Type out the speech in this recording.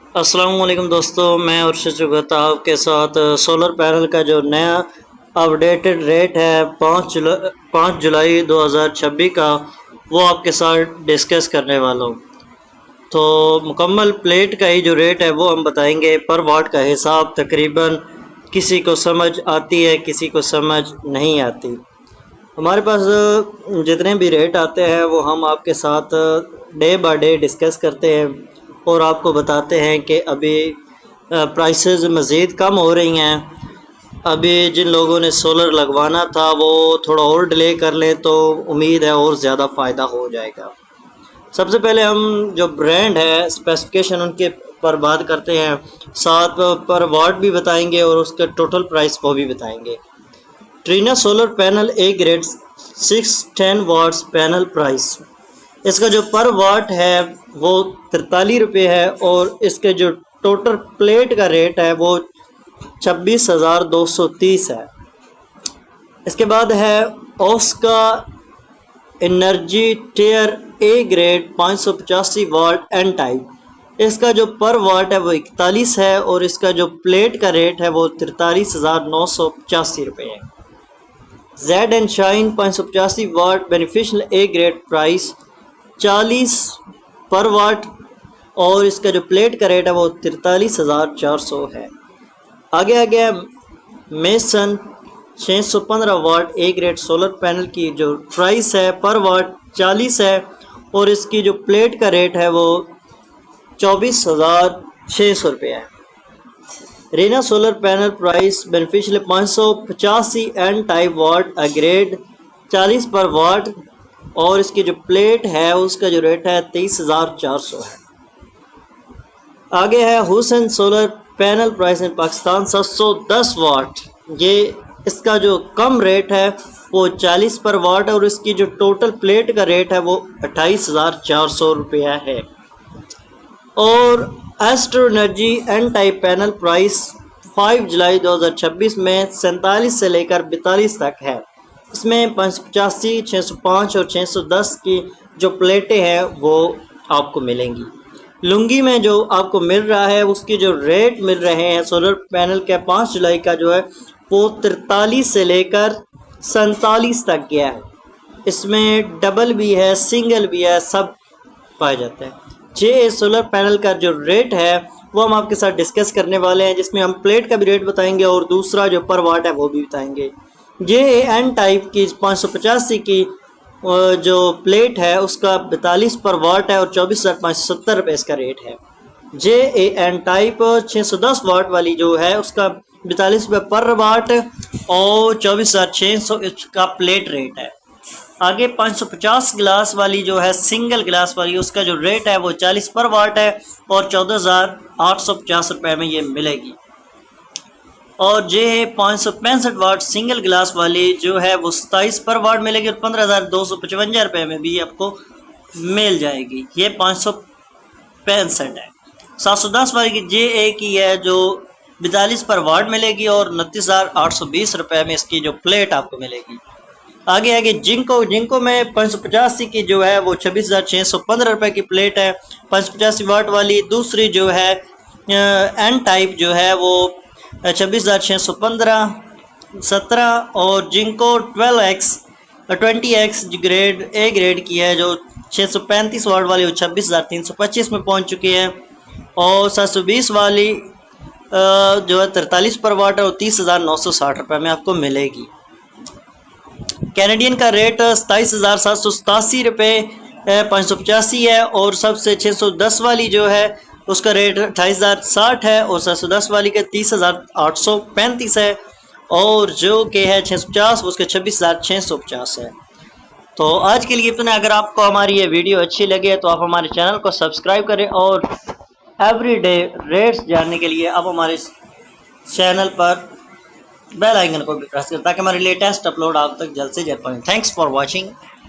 अस्सलाम वालेकुम दोस्तों, मैं अर्शद जुगत आपके साथ सोलर पैनल का जो नया अपडेटेड रेट है 5 जुलाई 2026 का वो आपके साथ डिस्कस करने वाला हूँ। तो मुकम्मल प्लेट का ही जो रेट है वो हम बताएंगे। पर वाट का हिसाब तकरीबन किसी को समझ आती है, किसी को समझ नहीं आती। हमारे पास जितने भी रेट आते हैं वो हम आपके साथ डे बाय डे डिस्कस करते हैं और आपको बताते हैं कि अभी प्राइसेस मज़ीद कम हो रही हैं। अभी जिन लोगों ने सोलर लगवाना था वो थोड़ा और डिले कर लें तो उम्मीद है और ज़्यादा फ़ायदा हो जाएगा। सबसे पहले हम जो ब्रांड है स्पेसिफिकेशन उनके पर बात करते हैं, साथ पर वाट भी बताएंगे और उसके टोटल प्राइस को भी बताएंगे। Trina solar panel A grade 610 watts panel price, इसका जो पर वाट है वो 43 रुपये है और इसके जो टोटल प्लेट का रेट है वो 26,230 है। इसके बाद है ओस्का energy tier A grade 585 watt N type, इसका जो पर वाट है वो 41 है और इसका जो प्लेट का रेट है वो 43,985 रुपये है। Z and Shine 585 watt beneficial A grade price 40 पर वाट और इसका जो प्लेट का रेट है वो 43,400 है। आगे मेसन 615 watt A grade solar panel की जो प्राइस है पर वाट 40 है और इसकी जो प्लेट का रेट है वो 24,600 रुपये है। रेना solar panel price beneficial 585 N type watt grade 40 पर वाट और इसकी जो प्लेट है उसका जो रेट है 23,400 है। आगे है Hussain solar panel price in Pakistan 710 वाट, ये इसका जो कम रेट है वो 40 पर वाट और इसकी जो टोटल प्लेट का रेट है वो 28,400 रुपया है। और Astro Energy N type panel price 5 जुलाई 2026 में 47 से लेकर 42 तक है। इसमें 585, 605 और 610 की जो प्लेटें हैं वो आपको मिलेंगी। लुंगी में जो आपको मिल रहा है उसकी जो रेट मिल रहे हैं सोलर पैनल के 5 जुलाई का जो है वो 43 से लेकर 47 तक गया है। इसमें डबल भी है, सिंगल भी है, सब पाए जाते हैं। जे सोलर पैनल का जो रेट है वो हम आपके साथ डिस्कस करने वाले हैं, जिसमें हम प्लेट का भी रेट बताएंगे और दूसरा जो पर वाट है वो भी बताएंगे। जे एन टाइप की 585 की जो प्लेट है उसका 42 पर वाट है और 24,570 रुपये इसका रेट है। जे एन टाइप 610 वाट वाली जो है उसका 42 रुपये पर वाट और 24,600 इसका प्लेट रेट है। आगे 550 गिलास वाली जो है सिंगल गिलास वाली उसका जो रेट है वो 40 पर वाट है और 14,850 रुपये में ये मिलेगी। और जे 565 वाट सिंगल गिलास वाली जो है वो 27 पर वाट मिलेगी और 15,255 रुपये में भी आपको मिल जाएगी। ये 565 है। 710 वाली की जे ए की है जो 42 पर वाट मिलेगी और 29,820 रुपये में इसकी जो प्लेट आपको मिलेगी। आगे जिंको में 585 की जो है वो 26,615 रुपये की प्लेट है 585 वाट वाली। दूसरी जो है एन टाइप जो है वो 26,615 17 और ginkgo 20x grade A grade की है जो 635 वाट वाली वो 26,325 में पहुंच चुकी है। और 720 वाली जो है 43 पर वाट है और 30,960 रुपये में आपको मिलेगी। कैनेडियन का रेट 27,787 रुपये 585 है और सबसे 610 वाली जो है उसका रेट 28,060 है और 710 वाली के 30,835 है और जो कि है 650 उसके 26,650 है। तो आज के लिए इतना। अगर आपको हमारी ये वीडियो अच्छी लगे तो आप हमारे चैनल को सब्सक्राइब करें और एवरीडे रेट्स जानने के लिए आप हमारे चैनल पर बेल आइकन को भी प्रेस करें ताकि हमारे लेटेस्ट अपलोड आप तक जल्द से जल्द पहुंचे। Thanks for watching.